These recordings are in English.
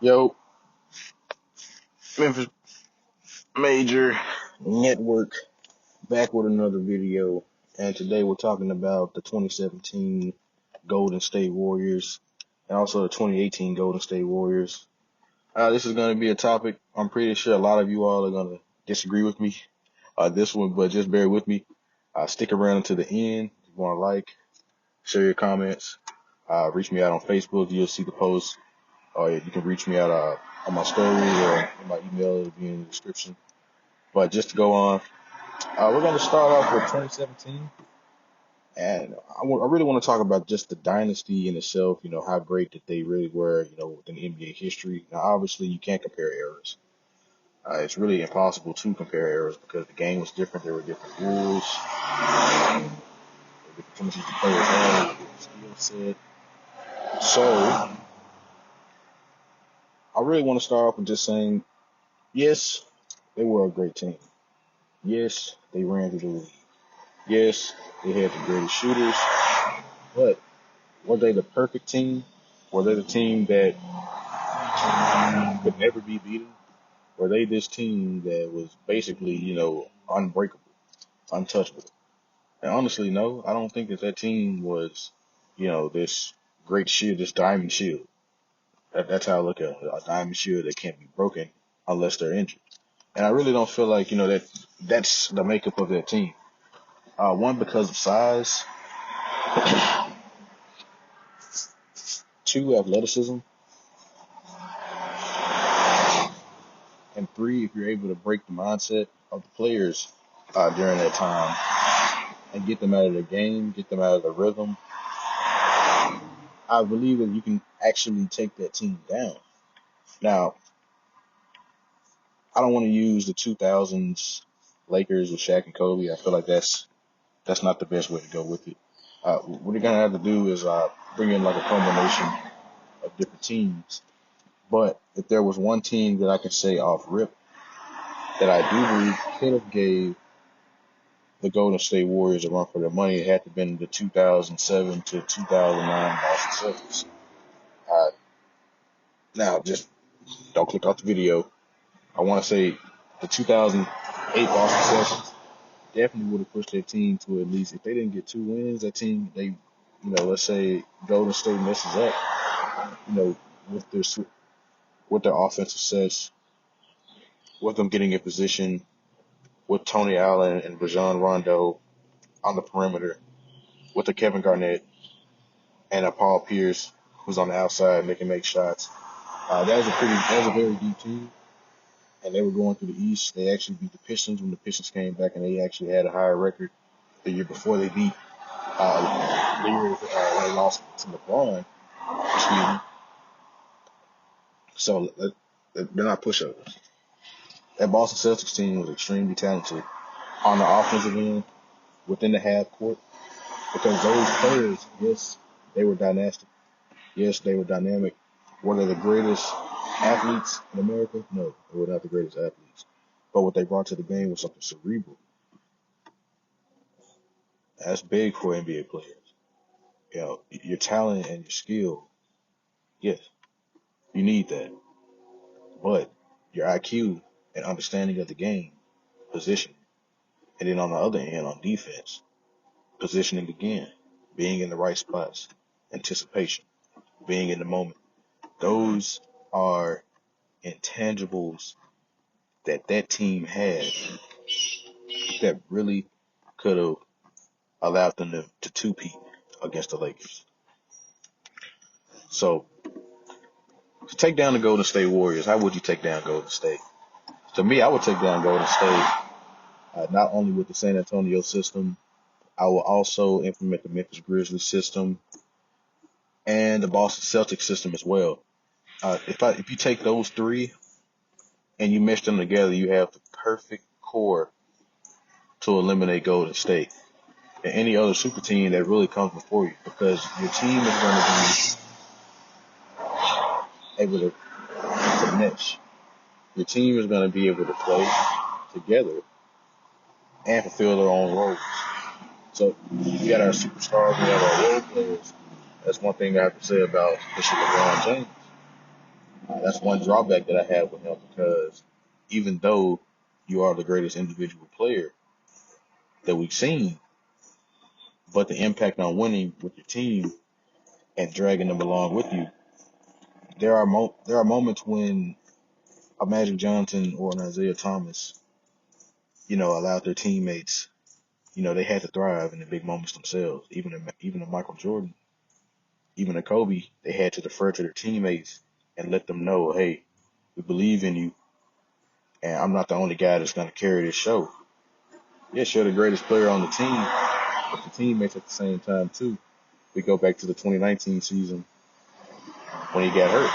Yo, Memphis Major Network back with another video. And today we're talking about the 2017 Golden State Warriors and also the 2018 Golden State Warriors. This is going to be a topic I'm pretty sure a lot of you all are going to disagree with me. This one, but just bear with me. Stick around to the end. If you want to share your comments. Reach me out on Facebook. You'll see the post. Or you can reach me out on my story or in my email. It'll be in the description. But just to go on, we're going to start off with 2017. And I really want to talk about just the dynasty in itself, how great that they really were, within NBA history. Now, obviously, you can't compare eras. It's really impossible to compare eras because the game was different. There were different rules, the performances the players had, the skill set. So, I really want to start off with just saying, yes, they were a great team. Yes, they ran through the league. Yes, they had the greatest shooters, but were they the perfect team? Were they the team that could never be beaten? Were they this team that was basically, unbreakable, untouchable? And honestly, no, I don't think that team was, this great shield, this diamond shield. That's how I look at it, a diamond shield that can't be broken unless they're injured. And I really don't feel like, that's the makeup of that team. One, because of size. Two, athleticism. And three, if you're able to break the mindset of the players during that time and get them out of their game, get them out of their rhythm, I believe that you can actually take that team down. Now, I don't want to use the 2000s Lakers with Shaq and Kobe. I feel like that's not the best way to go with it. What you're gonna have to do is bring in like a combination of different teams. But if there was one team that I can say off rip that I do believe could have gave the Golden State Warriors a run for their money, it had to have been the 2007 to 2009 Boston Celtics. Uh, Now, just don't click off the video. I want to say the 2008 Boston Celtics definitely would have pushed their team to at least, if they didn't get two wins, that team, let's say Golden State messes up, you know, with their with their offensive sets, with them getting in position, with Tony Allen and Rajon Rondo on the perimeter, with a Kevin Garnett and a Paul Pierce who's on the outside make shots. That was a very deep team, and they were going through the East. They actually beat the Pistons when the Pistons came back, and they actually had a higher record the year before they beat the year when they lost to LeBron. Excuse me. So they're not pushovers. That Boston Celtics team was extremely talented on the offensive end, within the half court, because those players, yes, they were dynastic. Yes, they were dynamic. Were they the greatest athletes in America? No, they were not the greatest athletes. But what they brought to the game was something cerebral. That's big for NBA players. Your talent and your skill, yes, you need that. But your IQ and understanding of the game, position. And then on the other end, on defense, positioning again, being in the right spots, anticipation, being in the moment. Those are intangibles that team had that really could have allowed them to two-peat against the Lakers. So, to take down the Golden State Warriors, how would you take down Golden State? To me, I would take down Golden State not only with the San Antonio system, I will also implement the Memphis Grizzlies system and the Boston Celtics system as well. If you take those three and you mesh them together, you have the perfect core to eliminate Golden State and any other super team that really comes before you, because your team is going to be able to mesh. Your team is going to be able to play together and fulfill their own roles. So we got our superstars, we have our role players. That's one thing I have to say about Mr. LeBron James. That's one drawback that I have with him because even though you are the greatest individual player that we've seen, but the impact on winning with your team and dragging them along with you, there are moments when a Magic Johnson or an Isaiah Thomas, allowed their teammates, they had to thrive in the big moments themselves. Even a Michael Jordan, even a Kobe, they had to defer to their teammates and let them know, hey, we believe in you, and I'm not the only guy that's going to carry this show. Yes, you're the greatest player on the team, but the teammates at the same time too. We go back to the 2019 season when he got hurt,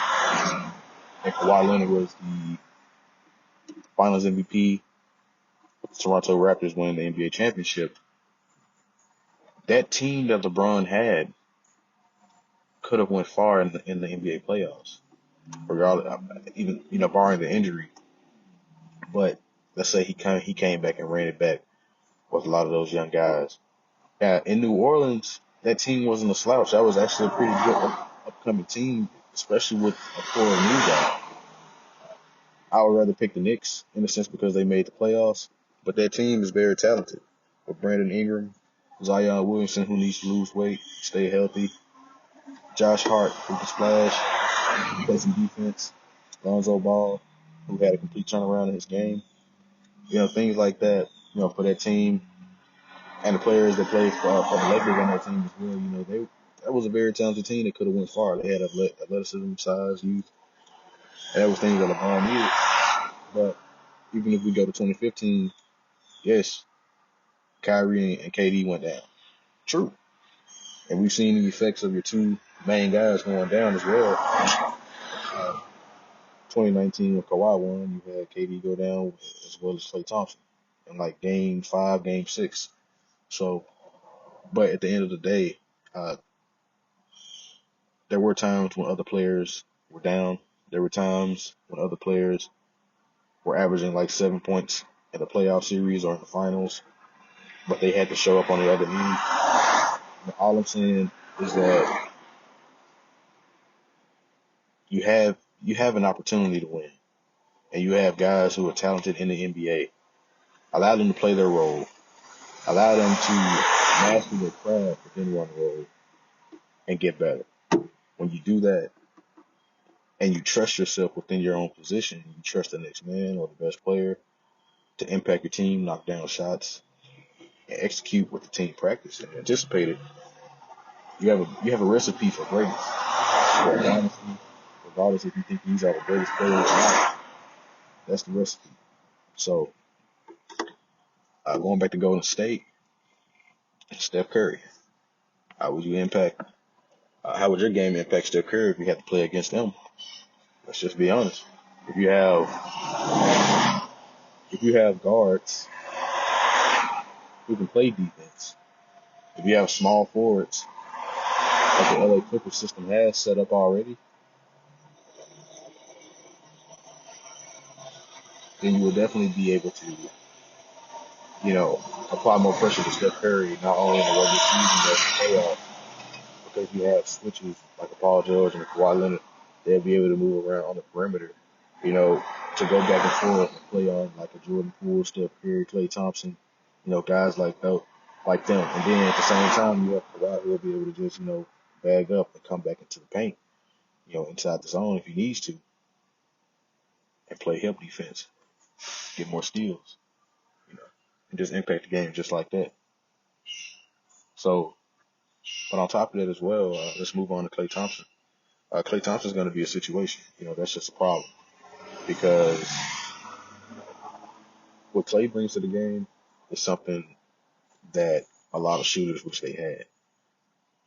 and Kawhi Leonard was the Finals MVP. The Toronto Raptors winning the NBA championship. That team that LeBron had could have went far in the NBA playoffs, regardless, even barring the injury. But let's say he came back and ran it back with a lot of those young guys. In New Orleans, that team wasn't a slouch. That was actually a pretty good upcoming team, especially with a core of new guys. I would rather pick the Knicks in a sense because they made the playoffs, but that team is very talented. With Brandon Ingram, Zion Williamson, who needs to lose weight, stay healthy, Josh Hart, who can splash, play some defense, Lonzo Ball, who had a complete turnaround in his game, things like that, for that team and the players that played for the Lakers on that team as well, that was a very talented team that could have went far. They had athleticism, size, youth, and that was things that LeBron needed. But even if we go to 2015, yes, Kyrie and KD went down. True. And we've seen the effects of your two main guys going down as well. 2019 when Kawhi won, you had KD go down as well as Klay Thompson in like game 5, game 6. So, but at the end of the day, uh, there were times when other players were down. There were times when other players were averaging like 7 points in the playoff series or in the finals, but they had to show up on the other end. And all I'm saying is that you have an opportunity to win, and you have guys who are talented in the NBA. Allow them to play their role. Allow them to master their craft within one role and get better. When you do that and you trust yourself within your own position, you trust the next man or the best player to impact your team, knock down shots, and execute what the team practiced and anticipated. You have a recipe for greatness. Regardless if you think these are the greatest players or not, that's the recipe. So going back to Golden State, Steph Curry. How would you impact? How would your game impact Steph Curry if you had to play against them? Let's just be honest. If you have guards who can play defense, if you have small forwards like the LA Clippers system has set up already, then you will definitely be able to, apply more pressure to Steph Curry, not only in the regular season but in the playoffs, because you have switches like a Paul George and a Kawhi Leonard. They'll be able to move around on the perimeter, to go back and forth and play on like a Jordan Poole, Steph Curry, Klay Thompson, guys like them. And then at the same time, you have Kawhi who will be able to just, bag up and come back into the paint, inside the zone if he needs to, and play help defense, get more steals, you know, and just impact the game just like that. So, but on top of that as well, let's move on to Klay Thompson. Klay Thompson's going to be a situation. That's just a problem because what Klay brings to the game is something that a lot of shooters wish they had.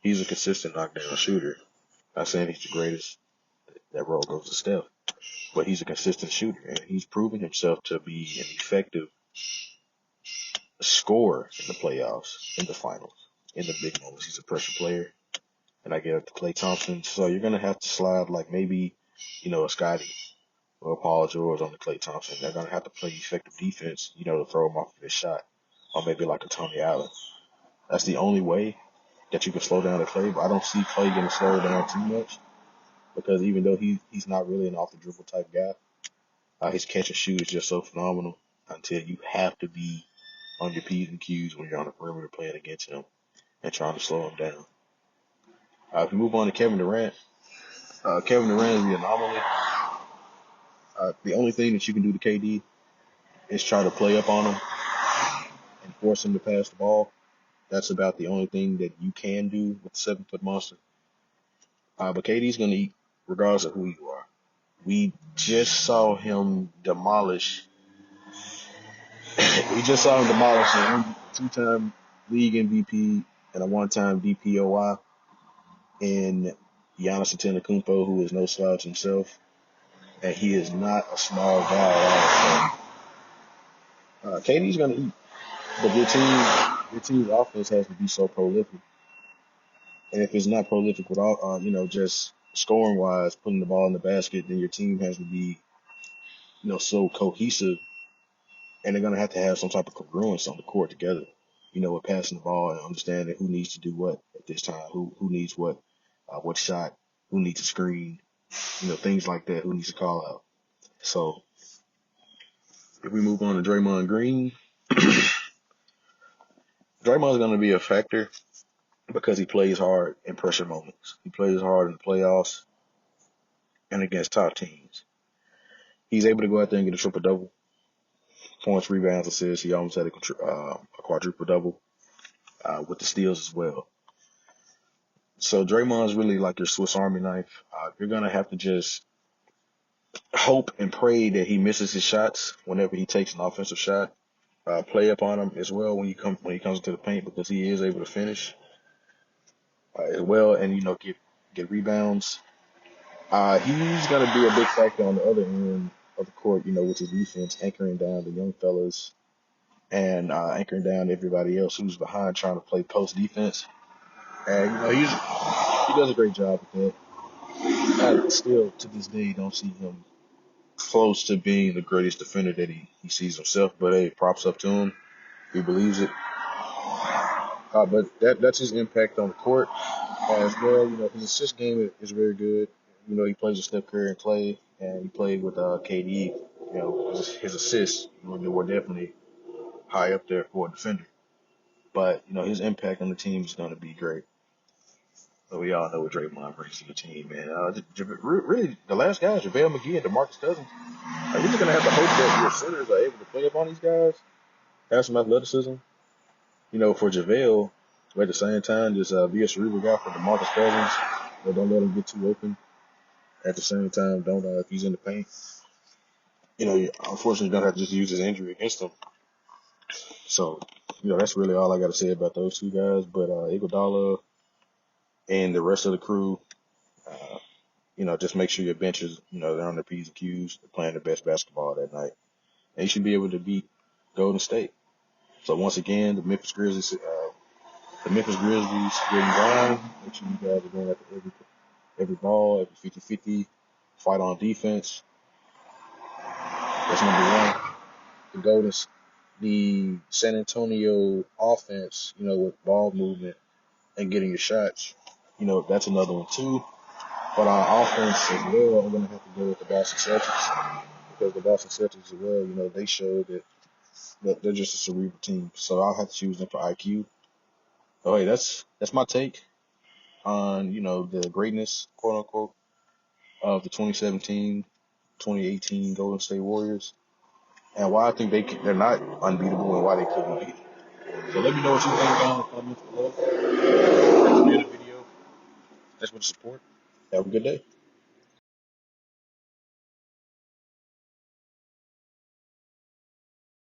He's a consistent knockdown shooter. Not saying he's the greatest. That role goes to Steph, but he's a consistent shooter, and he's proven himself to be an effective scorer in the playoffs, in the finals, in the big moments. He's a pressure player, and I give it to Klay Thompson. So you're gonna have to slide like maybe, a Scotty or a Paul George on the Klay Thompson. They're gonna have to play effective defense, to throw him off of his shot, or maybe like a Tony Allen. That's the only way that you can slow down the Klay, but I don't see Klay getting slowed down too much. because even though he's not really an off the dribble type guy, his catch and shoot is just so phenomenal until you have to be on your P's and Q's when you're on the perimeter playing against him and trying to slow him down. If we move on to Kevin Durant, Kevin Durant is the anomaly. The only thing that you can do to KD is try to play up on him and force him to pass the ball. That's about the only thing that you can do with the 7-foot monster. But KD's going to eat regardless of who you are. We just saw him demolish. We just saw him demolish a 2-time league MVP and a 1-time DPOY in Giannis Antetokounmpo, who is no slouch himself, and he is not a small guy at all. KD's going to eat, but your team's offense has to be so prolific, and if it's not prolific without, just scoring wise, putting the ball in the basket, then your team has to be, so cohesive, and they're going to have some type of congruence on the court together. With passing the ball and understanding who needs to do what at this time, who needs what shot, who needs a screen, things like that, who needs to call out. So if we move on to Draymond Green, Draymond's going to be a factor because he plays hard in pressure moments. He plays hard in the playoffs and against top teams. He's able to go out there and get a triple-double, points, rebounds, assists. He almost had a quadruple-double with the steals as well. So Draymond's really like your Swiss Army knife. You're going to have to just hope and pray that he misses his shots whenever he takes an offensive shot. Play up on him as well when he comes into the paint because he is able to finish as well and get rebounds. He's going to be a big factor on the other end of the court, with his defense, anchoring down the young fellas and anchoring down everybody else who's behind trying to play post defense. And he does a great job with that. I still to this day don't see him close to being the greatest defender that he sees himself. But hey, props up to him. He believes it. But that's his impact on the court as well. His assist game is very good. He plays with Steph Curry and Clay, and he played with KD. His assists were definitely high up there for a defender. But his impact on the team is going to be great. But we all know what Draymond brings to the team, man. Really, the last guys, JaVale McGee and DeMarcus Cousins. You're just going to have to hope that your centers are able to play up on these guys, have some athleticism. For JaVale, but at the same time, just be a cerebral guy for DeMarcus Cousins. But don't let him get too open. At the same time, don't if he's in the paint. Unfortunately, you're going to have to just use his injury against him. So, that's really all I got to say about those two guys. But Iguodala and the rest of the crew, just make sure your benches, they're on their P's and Q's, they're playing the best basketball that night. And you should be able to beat Golden State. So once again, the Memphis Grizzlies getting grind. Make sure you guys are going after every ball, every 50-50, fight on defense. That's number one. The San Antonio offense, with ball movement and getting your shots, that's another one too. But our offense as well, I'm going to have to go with the Boston Celtics because the Boston Celtics as well, they showed that they're just a cerebral team. So I'll have to choose them for IQ. Oh, hey, that's my take on, the greatness, quote unquote, of the 2017-2018 Golden State Warriors and why I think they're not unbeatable and why they couldn't beat. So let me know what you think down in the comments below. Thanks for the video. Thanks for the support. Have a good day.